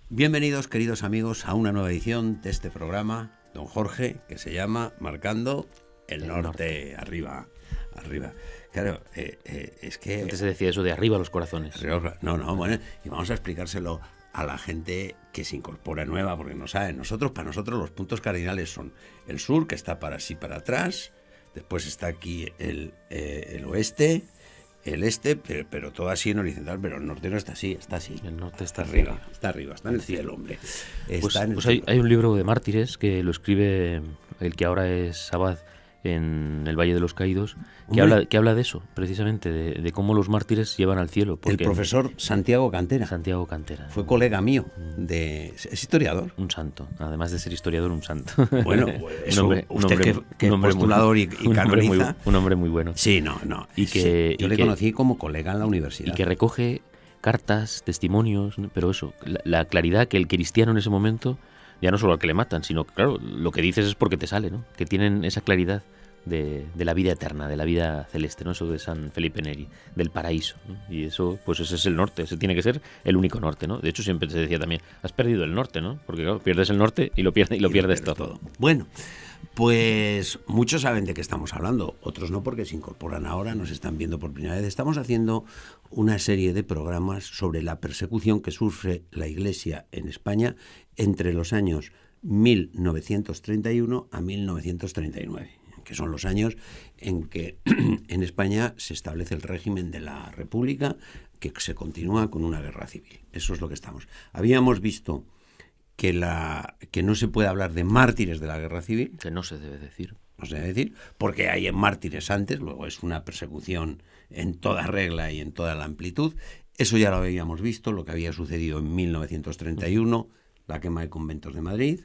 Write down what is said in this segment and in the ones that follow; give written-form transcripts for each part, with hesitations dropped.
Bienvenidos, queridos amigos, a una nueva edición de este programa, don Jorge, que se llama Marcando el Norte. Arriba. Claro, es que... Antes se decía eso de arriba los corazones. Bueno, y vamos a explicárselo a la gente que se incorpora nueva, porque no saben. Para nosotros los puntos cardinales son el sur, que está para sí para atrás, después está aquí el oeste, el este, pero todo así en horizontal, pero el norte no está así, está así. El norte está arriba, está en el cielo, hombre. Pues hay un libro de mártires que lo escribe el que ahora es abad en el Valle de los Caídos, que habla de eso, precisamente, de cómo los mártires llevan al cielo. El profesor Santiago Cantera. Fue colega mío, es historiador. Un santo, además de ser historiador, un santo. Bueno, usted que es postulador y canoniza. Un hombre muy bueno. Sí, no. Yo le conocí como colega en la universidad. Y que recoge cartas, testimonios, pero eso, la claridad que el cristiano en ese momento, ya no solo al que le matan, sino que, claro, lo que dices es porque te sale, ¿no? Que tienen esa claridad de la vida eterna, de la vida celeste, ¿no? Eso de San Felipe Neri, del paraíso, ¿no? Y eso, pues ese es el norte, ese tiene que ser el único norte, ¿no? De hecho, siempre se decía también, has perdido el norte, ¿no? Porque, claro, pierdes el norte y lo pierdes todo. Bueno, pues muchos saben de qué estamos hablando, otros no, porque se incorporan ahora, nos están viendo por primera vez. Estamos haciendo una serie de programas sobre la persecución que sufre la Iglesia en España entre los años 1931 a 1939, que son los años en que en España se establece el régimen de la República, que se continúa con una guerra civil. Eso es lo que estamos. Habíamos visto que no se puede hablar de mártires de la guerra civil. Que no se debe decir. No se debe decir, porque hay mártires antes, luego es una persecución en toda regla y en toda la amplitud. Eso ya lo habíamos visto, lo que había sucedido en 1931, la quema de conventos de Madrid.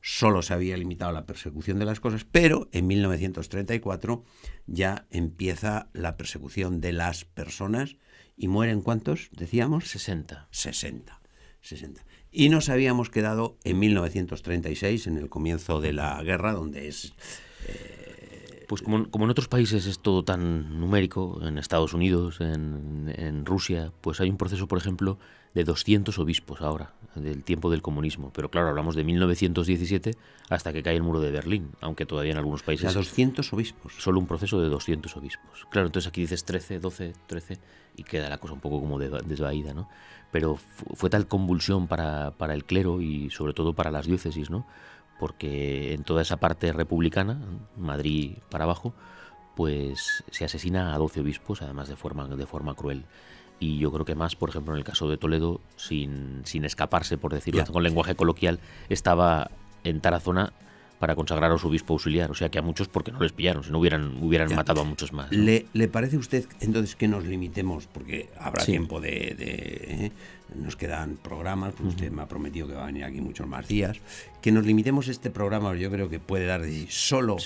Solo se había limitado a la persecución de las cosas, pero en 1934 ya empieza la persecución de las personas. ¿Y mueren cuántos, decíamos? 60. Y nos habíamos quedado en 1936, en el comienzo de la guerra, donde es... Pues como en otros países es todo tan numérico, en Estados Unidos, en Rusia, pues hay un proceso, por ejemplo, de 200 obispos ahora, del tiempo del comunismo. Pero claro, hablamos de 1917 hasta que cae el muro de Berlín, aunque todavía en algunos países... 200 obispos. Solo un proceso de 200 obispos. Claro, entonces aquí dices 13, 12, 13 y queda la cosa un poco como desvaída, ¿no? Pero fue tal convulsión para el clero y sobre todo para las diócesis, ¿no? Porque en toda esa parte republicana, Madrid para abajo, pues se asesina a 12 obispos, además de forma cruel. Y yo creo que más, por ejemplo, en el caso de Toledo, sin escaparse, por decirlo con lenguaje coloquial, estaba en Tarazona para consagrar a su obispo auxiliar. O sea que a muchos porque no les pillaron, si no hubieran matado a muchos más, ¿no? ¿Le parece a usted entonces que nos limitemos? Porque habrá tiempo nos quedan programas, pues usted me ha prometido que va a venir aquí muchos más días. Que nos limitemos este programa, yo creo que puede dar de sí solo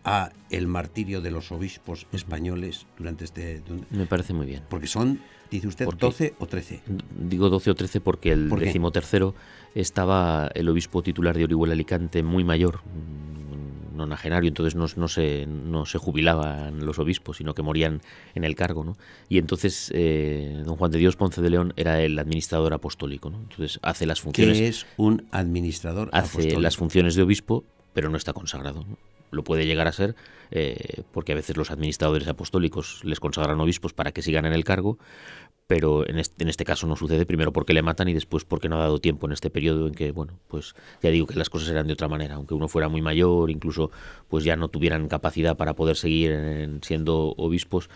a el martirio de los obispos españoles durante este... Me parece muy bien. Porque son, dice usted, 12 o 13. Digo 12 o 13 porque el 13º estaba el obispo titular de Orihuela Alicante muy mayor, nonagenario, entonces no se jubilaban los obispos, sino que morían en el cargo, ¿no? Y entonces don Juan de Dios Ponce de León era el administrador apostólico, ¿no? Entonces hace las funciones... ¿Qué es un administrador apostólico? Hace las funciones de obispo, pero no está consagrado, ¿no? Lo puede llegar a ser porque a veces los administradores apostólicos les consagran obispos para que sigan en el cargo, pero en este caso no sucede, primero porque le matan y después porque no ha dado tiempo en este periodo en que, bueno, pues ya digo que las cosas eran de otra manera, aunque uno fuera muy mayor, incluso pues ya no tuvieran capacidad para poder seguir siendo obispos.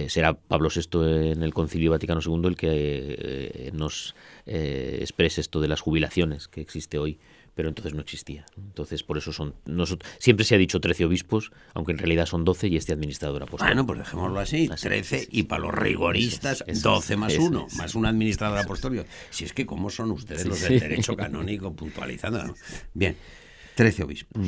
Será Pablo VI en el Concilio Vaticano II el que nos exprese esto de las jubilaciones que existe hoy, pero entonces no existía. Entonces, por eso siempre se ha dicho 13 obispos, aunque en realidad son 12 y este administrador apostólico. Bueno, pues dejémoslo así, 13 y para los rigoristas 12 más uno, más un administrador apostólico. Si es que cómo son ustedes los del derecho canónico puntualizando, ¿no? Bien, 13 obispos.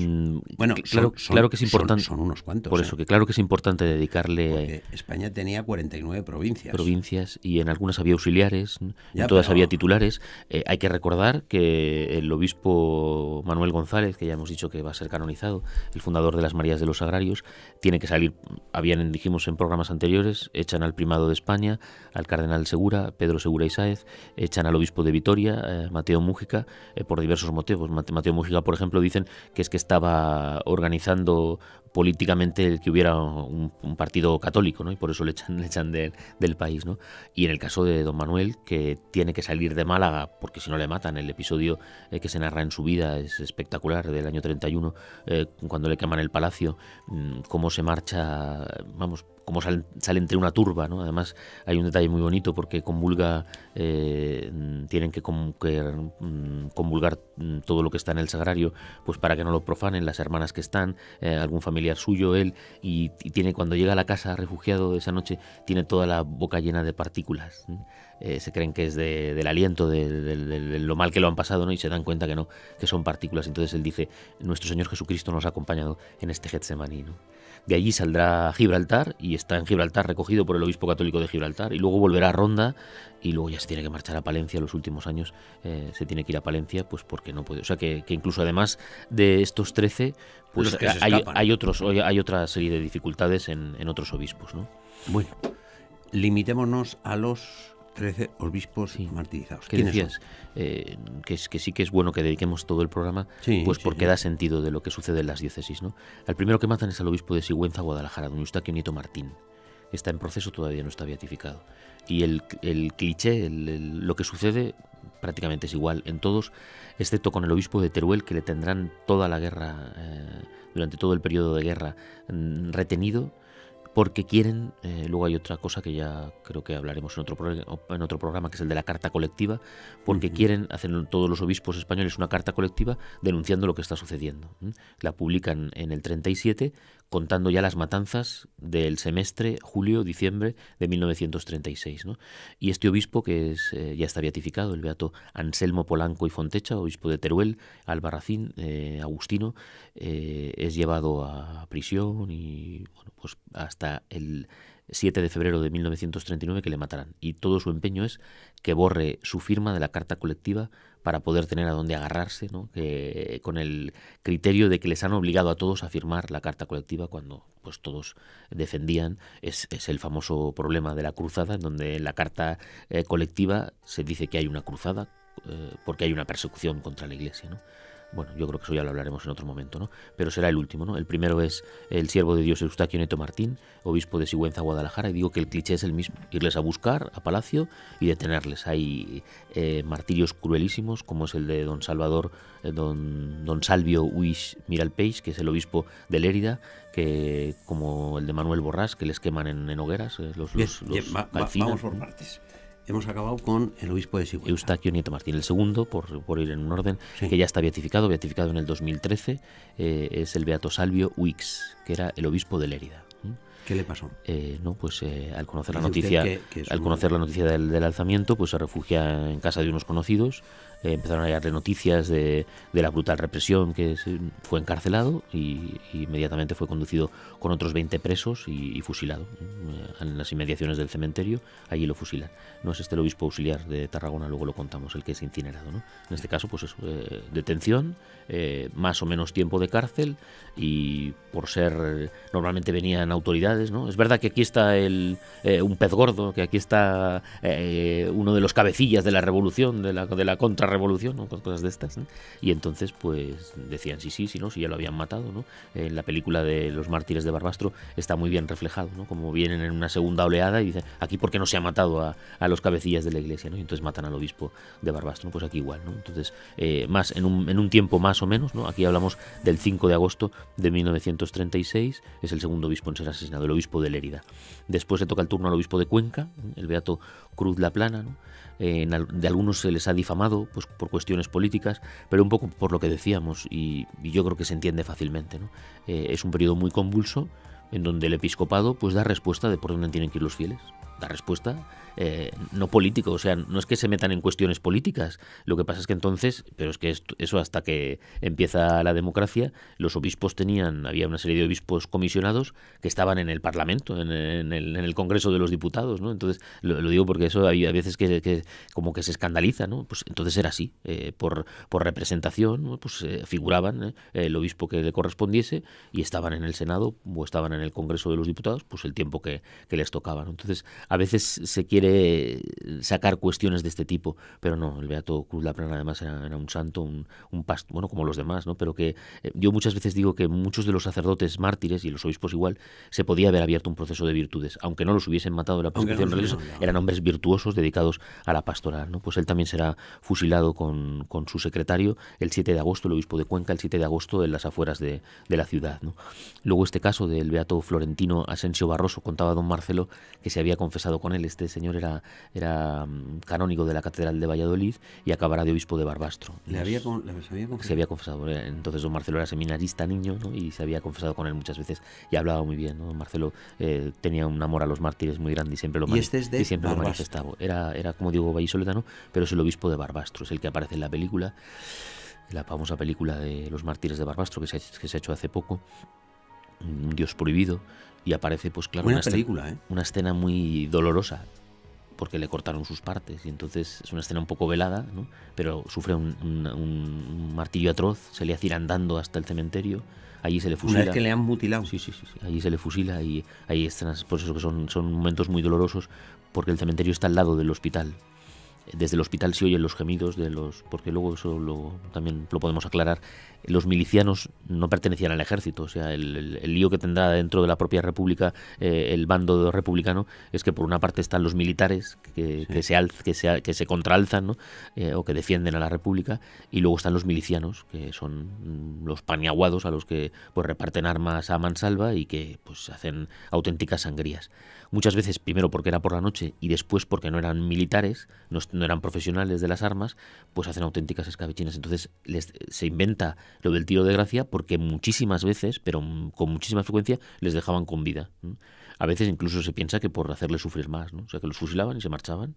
Bueno, claro que es importante. Son unos cuantos. Por eso, que claro que es importante dedicarle. Porque España tenía 49 provincias y en algunas había auxiliares, Ya, en todas pero- había titulares. Hay que recordar que el obispo Manuel González, que ya hemos dicho que va a ser canonizado, el fundador de las Marías de los Sagrarios, tiene que salir. Dijimos en programas anteriores, echan al primado de España, al cardenal Segura, Pedro Segura y Sáez, echan al obispo de Vitoria, Mateo Mújica, por diversos motivos. Mateo Mújica, por ejemplo, dicen que es que estaba organizando políticamente el que hubiera un partido católico, ¿no? Y por eso le echan del país, ¿no? Y en el caso de don Manuel, que tiene que salir de Málaga porque si no le matan, el episodio que se narra en su vida es espectacular, del año 31, cuando le queman el palacio, cómo se marcha, vamos, cómo sale entre una turba, ¿no? Además hay un detalle muy bonito porque convulga, tienen que convulgar todo lo que está en el sagrario, pues para que no lo profanen las hermanas que están, algún familiar suyo, él, y tiene, cuando llega a la casa refugiado esa noche, tiene toda la boca llena de partículas. Se creen que es del aliento, de lo mal que lo han pasado, ¿no? Y se dan cuenta que no, que son partículas. Entonces él dice: nuestro Señor Jesucristo nos ha acompañado en este Getsemaní, ¿no? De allí saldrá a Gibraltar y está en Gibraltar recogido por el obispo católico de Gibraltar, y luego volverá a Ronda y luego ya se tiene que marchar a Palencia. Los últimos años se tiene que ir a Palencia, pues porque no puede. O sea que incluso además de estos 13, pues hay otra serie de dificultades en otros obispos, ¿no? Bueno, limitémonos a los 13 obispos martirizados. ¿Qué decías? Que sí que es bueno que dediquemos todo el programa, pues porque da sentido de lo que sucede en las diócesis, ¿no? Al primero que matan es al obispo de Sigüenza, Guadalajara, don Eustaquio Nieto Martín. Está en proceso, todavía no está beatificado. Y el cliché, lo que sucede prácticamente es igual en todos, excepto con el obispo de Teruel, que le tendrán toda la guerra, durante todo el periodo de guerra, retenido, porque quieren, luego hay otra cosa que ya creo que hablaremos en otro programa, que es el de la carta colectiva, porque quieren hacer todos los obispos españoles una carta colectiva denunciando lo que está sucediendo. La publican en el 37, contando ya las matanzas del semestre julio-diciembre de 1936, ¿no? Y este obispo, que ya está beatificado, el beato Anselmo Polanco y Fontecha, obispo de Teruel, Albarracín, agustino, es llevado a prisión y, bueno, pues hasta el 7 de febrero de 1939 que le matarán. Y todo su empeño es que borre su firma de la carta colectiva para poder tener a dónde agarrarse, ¿no? Que, con el criterio de que les han obligado a todos a firmar la carta colectiva cuando pues todos defendían. Es el famoso problema de la cruzada, en donde en la carta colectiva se dice que hay una cruzada porque hay una persecución contra la Iglesia, ¿no? Bueno, yo creo que eso ya lo hablaremos en otro momento, ¿no? Pero será el último, ¿no? El primero es el siervo de Dios Eustaquio Nieto Martín, obispo de Sigüenza, Guadalajara, y digo que el cliché es el mismo: irles a buscar a Palacio y detenerles. Hay martirios cruelísimos, como es el de don Salvador, don Salvio Uix Miralpeix, que es el obispo de Lérida, que como el de Manuel Borrás, que les queman en hogueras, vamos por partes. Hemos acabado con el obispo de Sigüenza. Eustaquio Nieto Martín. El segundo, por ir en un orden, que ya está beatificado en el 2013, es el beato Salvio Uix, que era el obispo de Lérida. ¿Qué le pasó? Al conocer la noticia, la noticia del alzamiento, pues se refugia en casa de unos conocidos. Empezaron a llegarle noticias de la brutal represión, que fue encarcelado y inmediatamente fue conducido con otros 20 presos y fusilado en las inmediaciones del cementerio. Allí lo fusilan. No es el obispo auxiliar de Tarragona, luego lo contamos, el que es incinerado, ¿no? En este caso, pues es detención, más o menos tiempo de cárcel, y por ser, normalmente venían autoridades, ¿no? Es verdad que aquí está un pez gordo, que aquí está uno de los cabecillas de la revolución, de la contrarrevolución, ¿no? Cosas de estas, ¿no? Y entonces pues decían sí, no, si ya lo habían matado, ¿no? En la película de Los mártires de Barbastro está muy bien reflejado, ¿no? Como vienen en una segunda oleada y dicen: aquí ¿por qué no se ha matado a los cabecillas de la Iglesia, ¿no? Y entonces matan al obispo de Barbastro, ¿no? Pues aquí igual, ¿no? Entonces, más en un tiempo más o menos, ¿no? Aquí hablamos del 5 de agosto de 1936, es el segundo obispo en ser asesinado, el obispo de Lérida. Después le toca el turno al obispo de Cuenca, el beato Cruz La Plana, ¿no? De algunos se les ha difamado, pues por cuestiones políticas, pero un poco por lo que decíamos, y yo creo que se entiende fácilmente, ¿no? Es un periodo muy convulso en donde el episcopado pues da respuesta de por dónde tienen que ir los fieles. dar respuesta, no político, o sea, no es que se metan en cuestiones políticas, lo que pasa es que entonces, pero es que eso hasta que empieza la democracia, los obispos había una serie de obispos comisionados que estaban en el Parlamento, en el Congreso de los Diputados, ¿no? Entonces, lo digo porque eso hay a veces que como que se escandaliza, ¿no? Pues entonces era así, por representación, ¿no? Pues figuraban el obispo que le correspondiese y estaban en el Senado o estaban en el Congreso de los Diputados, pues el tiempo que les tocaba, ¿no? Entonces, a veces se quiere sacar cuestiones de este tipo, pero no, el Beato Cruz Laprana además era un santo, un bueno, como los demás, ¿no? Pero que yo muchas veces digo que muchos de los sacerdotes mártires y los obispos igual, se podía haber abierto un proceso de virtudes, aunque no los hubiesen matado en la persecución religiosa, eran hombres virtuosos dedicados a la pastoral, ¿no? Pues él también será fusilado con su secretario el 7 de agosto, el obispo de Cuenca, el 7 de agosto en las afueras de la ciudad, ¿no? Luego este caso del Beato Florentino Asensio Barroso, contaba don Marcelo que se había confesado con él. Este señor era canónigo de la Catedral de Valladolid y acabará de obispo de Barbastro. Se había confesado. Entonces don Marcelo era seminarista niño, ¿no? Y se había confesado con él muchas veces y hablaba muy bien, ¿no? Don Marcelo tenía un amor a los mártires muy grande y siempre lo manifestaba. Era como digo vallisoletano, pero es el obispo de Barbastro, es el que aparece en la película, la famosa película de los mártires de Barbastro que se ha hecho hace poco, Un Dios prohibido, y aparece, pues claro, una escena muy dolorosa porque le cortaron sus partes y entonces es una escena un poco velada, ¿no? Pero sufre un martirio atroz, se le hace ir andando hasta el cementerio, allí se le fusila. Una vez que le han mutilado. Sí, allí se le fusila y hay escenas, por eso que son momentos muy dolorosos, porque el cementerio está al lado del hospital. Desde el hospital se oyen los gemidos porque luego eso también lo podemos aclarar. Los milicianos no pertenecían al ejército, o sea, el lío que tendrá dentro de la propia república el bando republicano es que por una parte están los militares que se contraalzan, ¿no? O que defienden a la república, y luego están los milicianos, que son los paniaguados a los que pues reparten armas a mansalva y que pues hacen auténticas sangrías. Muchas veces, primero porque era por la noche y después porque no eran militares, no eran profesionales de las armas, pues hacen auténticas escabechinas. Entonces se inventa lo del tiro de gracia porque muchísimas veces, pero con muchísima frecuencia, les dejaban con vida, ¿no? A veces incluso se piensa que por hacerles sufrir más, ¿no? O sea, que los fusilaban y se marchaban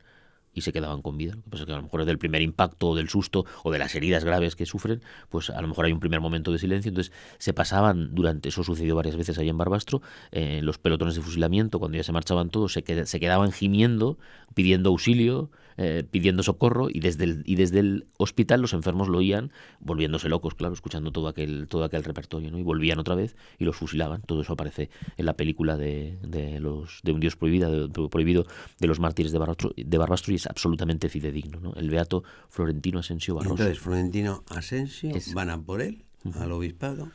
y se quedaban con vida. Lo que pasa es que a lo mejor es del primer impacto o del susto o de las heridas graves que sufren, pues a lo mejor hay un primer momento de silencio. Entonces se pasaban eso sucedió varias veces ahí en Barbastro, los pelotones de fusilamiento, cuando ya se marchaban todos, se quedaban gimiendo, pidiendo auxilio, pidiendo socorro, y desde el hospital los enfermos lo oían volviéndose locos, claro, escuchando todo aquel repertorio, ¿no? Y volvían otra vez y los fusilaban. Todo eso aparece en la película de Un Dios prohibido de los mártires de Barbastro y es absolutamente fidedigno, ¿no? El Beato Florentino Asensio Barroso. Entonces Florentino Asensio van a por él al obispado,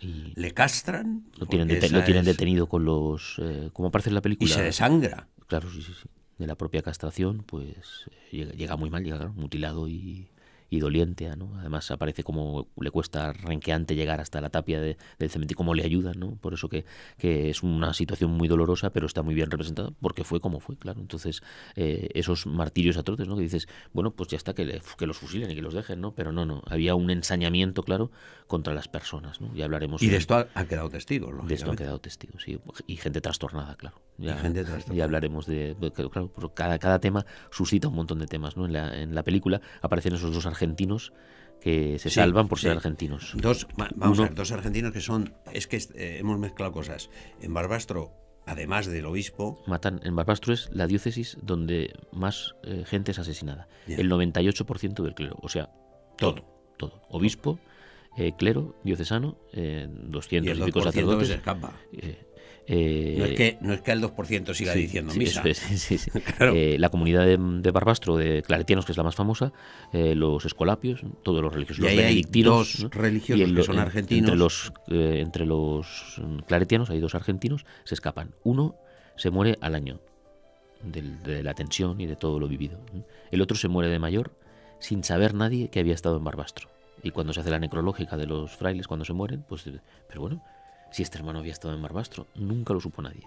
y le castran, lo tienen detenido con los como aparece en la película, y se desangra. Claro, sí. De la propia castración, pues llega muy mal, claro, mutilado y doliente, ¿no? Además aparece como le cuesta renqueante llegar hasta la tapia del cementerio, cómo le ayudan, ¿no? Por eso que es una situación muy dolorosa, pero está muy bien representada, porque fue como fue, claro. Entonces, esos martirios atroces, ¿no? Que dices, bueno, pues ya está, que los fusilen y que los dejen, ¿no? Pero no, había un ensañamiento, claro, contra las personas, ¿no? Ya hablaremos. Y de esto ha quedado testigo, ¿no? De esto han quedado testigos, sí. Y gente trastornada, claro. Ya hablaremos claro, cada tema suscita un montón de temas, ¿no? En la película aparecen esos dos argentinos que se salvan por ser argentinos. Dos argentinos que son... Es que hemos mezclado cosas. En Barbastro, además del obispo... En Barbastro es la diócesis donde más gente es asesinada. Bien. El 98% del clero, o sea, todo. Obispo, clero, diocesano, 200 y pico sacerdotes. Que se escapa. No es que el 2% siga diciendo misa. Sí. Claro. La comunidad de Barbastro, de claretianos, que es la más famosa, los escolapios, todos los religiosos, los benedictinos. Hay dos religiosos que son argentinos. Entre los claretianos hay dos argentinos, se escapan. Uno se muere al año de la tensión y de todo lo vivido. El otro se muere de mayor sin saber nadie que había estado en Barbastro. Y cuando se hace la necrológica de los frailes, cuando se mueren, pues, pero bueno, si este hermano había estado en Barbastro, nunca lo supo nadie.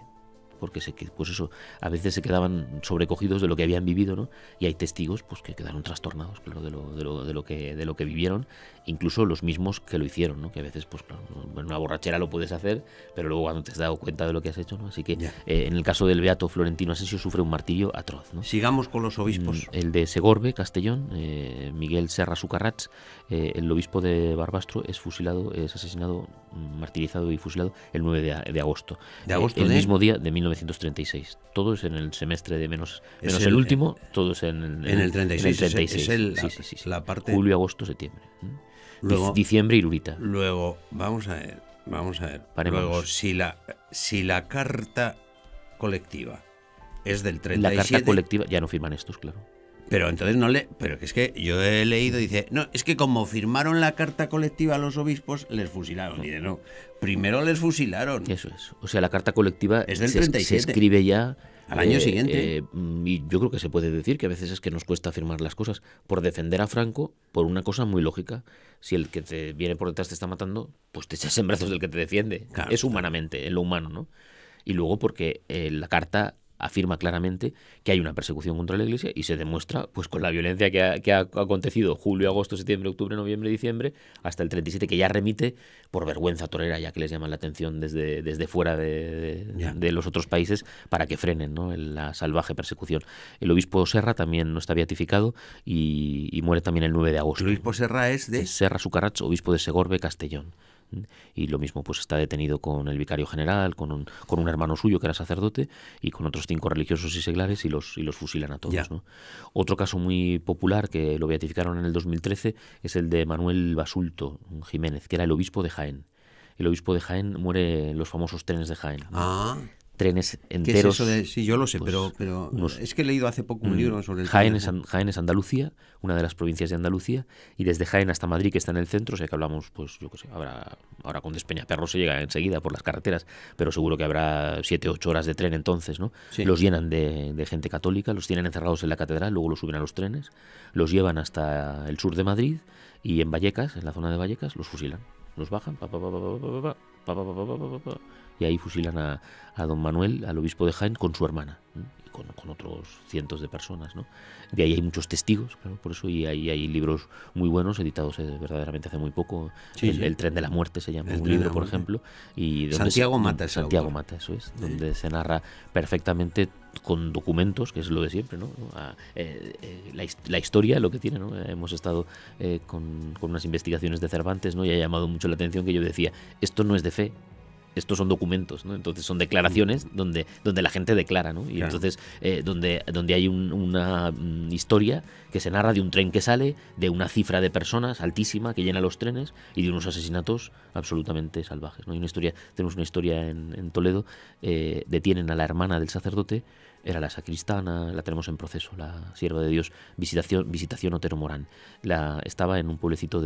porque pues eso, a veces se quedaban sobrecogidos de lo que habían vivido, ¿no? Y hay testigos pues que quedaron trastornados, claro, de lo que vivieron, incluso los mismos que lo hicieron, ¿no? Que a veces, pues claro, en una borrachera lo puedes hacer, pero luego cuando te has dado cuenta de lo que has hecho, ¿no? Así que en el caso del beato Florentino Asensio sufre un martirio atroz, ¿no? Sigamos con los obispos. El de Segorbe, Castellón, Miguel Serra Sucarrats, el obispo de Barbastro, es asesinado, martirizado y fusilado el 9 de agosto. ¿De agosto? El mismo día de 1936. Todo es en el semestre de menos el último, todo es en el 36. En el 36. Es la parte... Julio, agosto, septiembre. Luego, diciembre, Irurita. Luego, vamos a ver. Paremos. Luego, si la carta colectiva es del 37... La carta colectiva, ya no firman estos, claro. Pero entonces pero que es que yo he leído, dice, no, es que como firmaron la carta colectiva a los obispos, les fusilaron. Y dice, no, primero les fusilaron. Eso es. O sea, la carta colectiva es del 37. Se escribe ya al año siguiente. Y yo creo que se puede decir que a veces es que nos cuesta firmar las cosas por defender a Franco, por una cosa muy lógica. Si el que te viene por detrás te está matando, pues te echas en brazos del que te defiende. Claro, es humanamente, en lo humano, ¿no? Y luego porque la carta afirma claramente que hay una persecución contra la Iglesia y se demuestra pues con la violencia que ha acontecido julio, agosto, septiembre, octubre, noviembre, diciembre, hasta el 37, que ya remite por vergüenza torera, ya que les llaman la atención desde fuera de los otros países para que frenen, ¿no?, la salvaje persecución. El obispo Serra también no está beatificado y muere también el 9 de agosto. El obispo Serra es de... Serra Sucarrats, obispo de Segorbe, Castellón. Y lo mismo, pues está detenido con el vicario general, con un hermano suyo que era sacerdote y con otros 5 religiosos y seglares y los fusilan a todos, ¿no? Otro caso muy popular que lo beatificaron en el 2013 es el de Manuel Basulto Jiménez, que era el obispo de Jaén. El obispo de Jaén muere en los famosos trenes de Jaén. Trenes enteros. ¿Qué es eso de...? Sí, yo lo sé, pues, pero es que he leído hace poco un libro sobre el Jaén es Andalucía, una de las provincias de Andalucía, y desde Jaén hasta Madrid, que está en el centro, o sea que hablamos, pues yo qué sé, ahora con Despeñaperro se llega enseguida por las carreteras, pero seguro que habrá 7-8 horas de tren entonces, ¿no? Sí. Los llenan de gente católica, los tienen encerrados en la catedral, luego los suben a los trenes, los llevan hasta el sur de Madrid y en Vallecas, en la zona de Vallecas, los fusilan. Los bajan, y ahí fusilan a don Manuel, al obispo de Jaén, con su hermana, y con otros cientos de personas, ¿no? De ahí hay muchos testigos, claro, por eso, y ahí hay libros muy buenos editados verdaderamente hace muy poco. El Tren de la Muerte se llama, un libro, por ejemplo. Y Santiago Mata, eso es, donde se narra perfectamente con documentos, que es lo de siempre, ¿no? La historia, lo que tiene, ¿no? Hemos estado con unas investigaciones de Cervantes, ¿no? Y ha llamado mucho la atención que yo decía, esto no es de fe, estos son documentos, ¿no? Entonces son declaraciones donde la gente declara, ¿no? Y claro. Entonces donde hay una historia que se narra de un tren que sale, de una cifra de personas altísima que llena los trenes y de unos asesinatos absolutamente salvajes, ¿no? Tenemos una historia en Toledo, detienen a la hermana del sacerdote, era la sacristana, la tenemos en proceso, la sierva de Dios, Visitación Otero Morán. Estaba en un pueblecito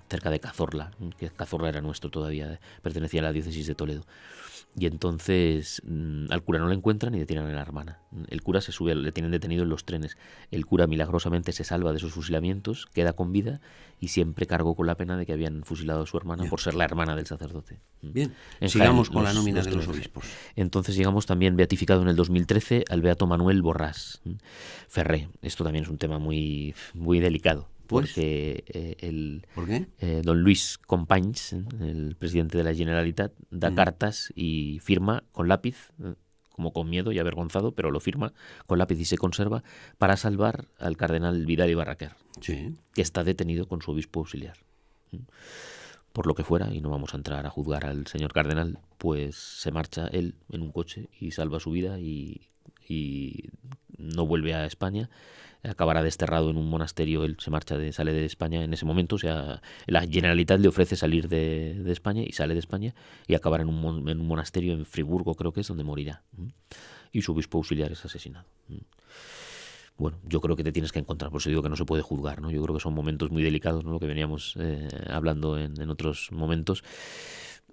cerca de Cazorla, que Cazorla era nuestro todavía, pertenecía a la diócesis de Toledo. Y entonces al cura no le encuentran y detienen a la hermana. El cura se sube, le tienen detenido en los trenes. El cura milagrosamente se salva de esos fusilamientos, queda con vida y siempre cargó con la pena de que habían fusilado a su hermana por ser la hermana del sacerdote. Bien, sigamos con la nómina de los obispos. Entonces llegamos también beatificado en el 2013 al beato Manuel Borràs Ferré. Esto también es un tema muy, muy delicado. Porque ¿Por qué? Don Luis Companys, el presidente de la Generalitat, da cartas y firma con lápiz, como con miedo y avergonzado, pero lo firma con lápiz y se conserva para salvar al cardenal Vidal y Barraquer, sí, que está detenido con su obispo auxiliar. Por lo que fuera, y no vamos a entrar a juzgar al señor cardenal, pues se marcha él en un coche y salva su vida y no vuelve a España. Acabará desterrado en un monasterio, él sale de España en ese momento, o sea, la Generalitat le ofrece salir de España y sale de España y acabará en un monasterio en Friburgo, creo que es, donde morirá. Y su obispo auxiliar es asesinado. Bueno, yo creo que te tienes que encontrar, por eso digo que no se puede juzgar, ¿no? Yo creo que son momentos muy delicados, ¿no? Lo que veníamos hablando en otros momentos.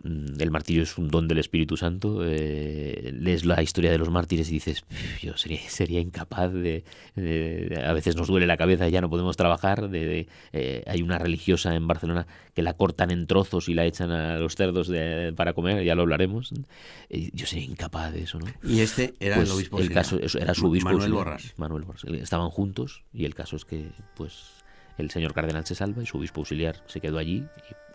El martirio es un don del Espíritu Santo. Lees la historia de los mártires y dices, yo sería incapaz a veces nos duele la cabeza, ya no podemos trabajar. Hay una religiosa en Barcelona que la cortan en trozos y la echan a los cerdos para comer, ya lo hablaremos. Yo sería incapaz de eso, ¿no? Y este era pues el obispo. El caso era su obispo. Manuel Borràs. Manuel Borràs. Estaban juntos y el caso es que, pues, el señor cardenal se salva y su obispo auxiliar se quedó allí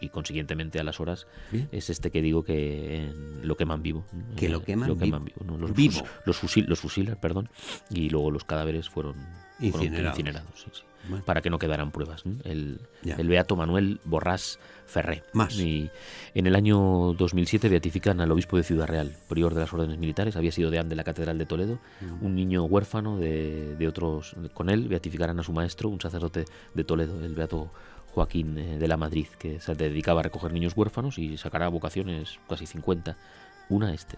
y consiguientemente a las horas Bien. es este que digo que lo queman vivo. Que lo queman vivo. ¿no? Vivo. Los fusilan, perdón, y luego los cadáveres fueron incinerados, sí. Bueno. Para que no quedaran pruebas, ¿no? El beato Manuel Borràs Ferrer. Más. Y en el año 2007 beatifican al obispo de Ciudad Real, prior de las órdenes militares, había sido deán de la Catedral de Toledo, un niño huérfano de otros. Con él beatificarán a su maestro, un sacerdote de Toledo, el beato Joaquín de la Madrid, que se dedicaba a recoger niños huérfanos y sacará vocaciones casi 50.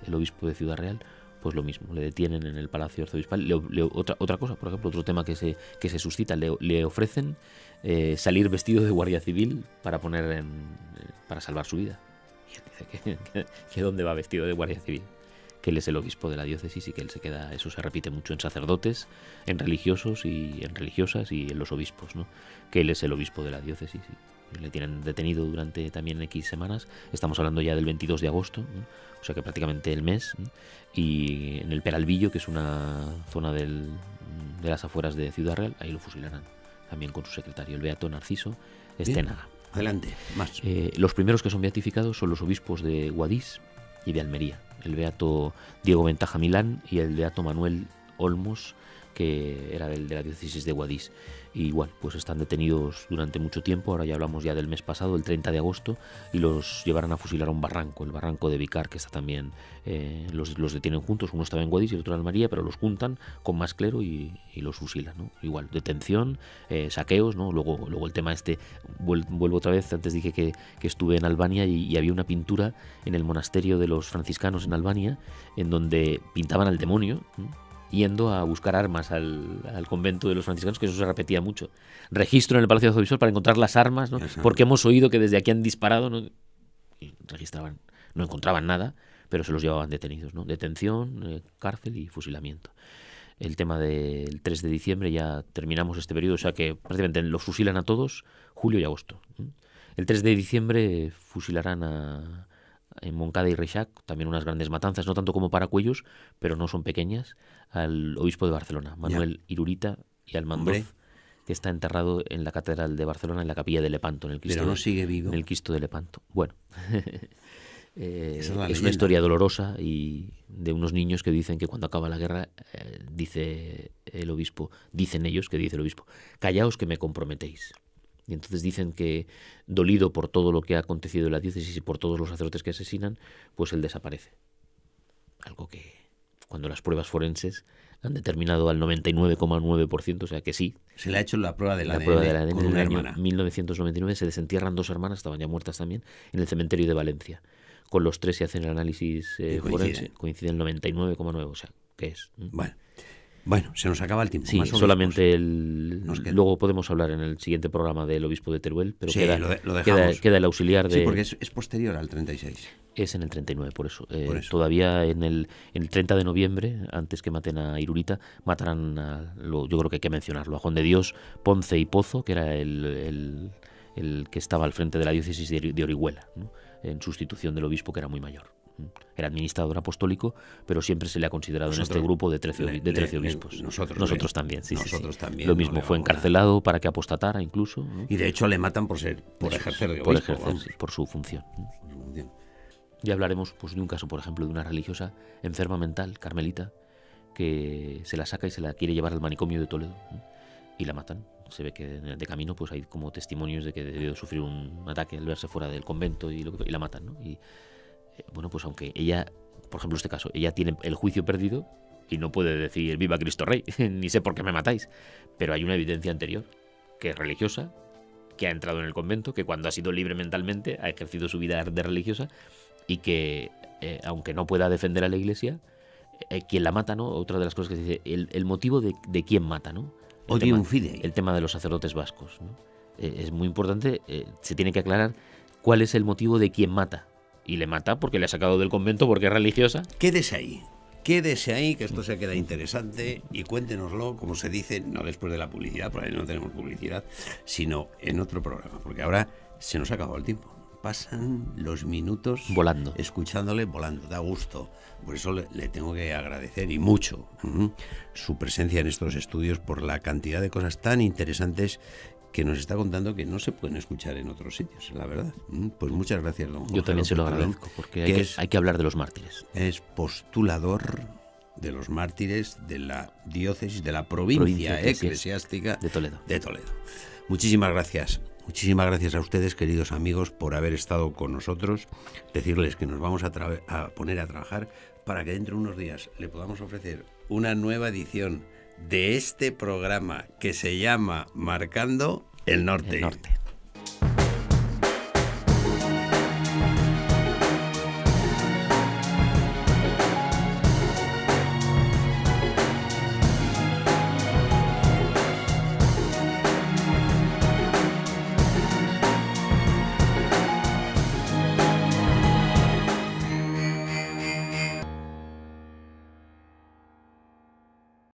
El obispo de Ciudad Real, pues lo mismo, le detienen en el Palacio Arzobispal. Otra cosa, por ejemplo, otro tema que se suscita, le ofrecen salir vestido de guardia civil para para salvar su vida. Y él dice que ¿dónde va vestido de guardia civil? Que él es el obispo de la diócesis y que él se queda, eso se repite mucho en sacerdotes, en religiosos y en religiosas y en los obispos, ¿no? Que él es el obispo de la diócesis y le tienen detenido durante también X semanas. Estamos hablando ya del 22 de agosto, ¿no? O sea que prácticamente el mes, ¿no? Y en el Peralvillo, que es una zona de las afueras de Ciudad Real, ahí lo fusilarán también con su secretario, el beato Narciso Esténaga. Adelante, más. Los primeros que son beatificados son los obispos de Guadix y de Almería, el beato Diego Ventaja Milán y el beato Manuel Olmos, que era de la diócesis de Guadix. Y igual, pues están detenidos durante mucho tiempo, ahora ya hablamos ya del mes pasado, el 30 de agosto, y los llevarán a fusilar a un barranco, el barranco de Vicar, que está también, los detienen juntos, uno estaba en Guadix y el otro en Almería, pero los juntan con más clero y los fusilan, ¿no? Igual, detención, saqueos, ¿no? Luego el tema vuelvo otra vez, antes dije que estuve en Albania y había una pintura en el monasterio de los franciscanos en Albania, en donde pintaban al demonio, ¿no? Yendo a buscar armas al convento de los franciscanos, que eso se repetía mucho. Registro en el Palacio Arzobispal para encontrar las armas, ¿no? Porque hemos oído que desde aquí han disparado, ¿no? Y registraban, no encontraban nada, pero se los llevaban detenidos, ¿no? Detención, cárcel y fusilamiento. El tema del 3 de diciembre ya terminamos este periodo, o sea que prácticamente los fusilan a todos, julio y agosto. El 3 de diciembre fusilarán en Moncada y Reixac, también unas grandes matanzas, no tanto como Paracuellos, pero no son pequeñas, al obispo de Barcelona, Manuel Irurita y Almandoz, que está enterrado en la Catedral de Barcelona, en la capilla de Lepanto, en el Cristo, pero no sigue vivo. En el Cristo de Lepanto. Bueno, es una historia dolorosa y de unos niños que dicen que cuando acaba la guerra, dice el obispo, dicen ellos que dice el obispo, callaos que me comprometéis. Y entonces dicen que, dolido por todo lo que ha acontecido en la diócesis y por todos los sacerdotes que asesinan, pues él desaparece. Algo que, cuando las pruebas forenses han determinado al 99,9%, o sea que sí. Se le ha hecho la prueba del ADN, prueba del ADN con una hermana. En 1999 se desentierran 2 hermanas, estaban ya muertas también, en el cementerio de Valencia. Con los 3 se hacen el análisis forense, coincide el 99,9%, o sea, ¿qué es? Bueno, se nos acaba el tiempo. Sí, solamente luego podemos hablar en el siguiente programa del obispo de Teruel, pero sí, queda el auxiliar de... Sí, porque es posterior al 36. Es en el 39, por eso. Todavía en el 30 de noviembre, antes que maten a Irurita, matarán yo creo que hay que mencionarlo, a Juan de Dios Ponce y Pozo, que era el que estaba al frente de la diócesis de Orihuela, ¿no? En sustitución del obispo, que era muy mayor. Era administrador apostólico, pero siempre se le ha considerado en este grupo de 13 obispos. Nosotros también, sí. También. Lo mismo, fue encarcelado para que apostatara incluso, ¿no? Y de hecho le matan por ejercer de obispo. Por ejercer, sí, por su función. Ya hablaremos pues de un caso, por ejemplo, de una religiosa enferma mental, carmelita, que se la saca y se la quiere llevar al manicomio de Toledo, ¿no? Y la matan. Se ve que de camino pues hay como testimonios de que debió sufrir un ataque al verse fuera del convento y la matan, ¿no? Y bueno, pues aunque ella, por ejemplo, este caso, ella tiene el juicio perdido y no puede decir viva Cristo Rey, ni sé por qué me matáis, pero hay una evidencia anterior, que es religiosa, que ha entrado en el convento, que cuando ha sido libre mentalmente ha ejercido su vida de religiosa y que, aunque no pueda defender a la Iglesia, quien la mata, ¿no? Otra de las cosas que se dice, el motivo de quién mata, ¿no? El tema de los sacerdotes vascos, ¿no? Es muy importante, se tiene que aclarar cuál es el motivo de quién mata. y le mata porque le ha sacado del convento porque es religiosa. Quédese ahí, que esto se queda interesante y cuéntenoslo, como se dice, no después de la publicidad, porque ahí no tenemos publicidad, sino en otro programa, porque ahora se nos ha acabado el tiempo. Pasan los minutos volando, escuchándole volando, da gusto. Por eso le tengo que agradecer y mucho su presencia en estos estudios por la cantidad de cosas tan interesantes que nos está contando que no se pueden escuchar en otros sitios, la verdad. Pues muchas gracias, don Jorge. Yo también se lo agradezco, porque hay que hablar de los mártires. Es postulador de los mártires de la diócesis, de la provincia eclesiástica de Toledo. Muchísimas gracias. Muchísimas gracias a ustedes, queridos amigos, por haber estado con nosotros. Decirles que nos vamos a poner a trabajar para que dentro de unos días le podamos ofrecer una nueva edición de este programa que se llama Marcando el Norte.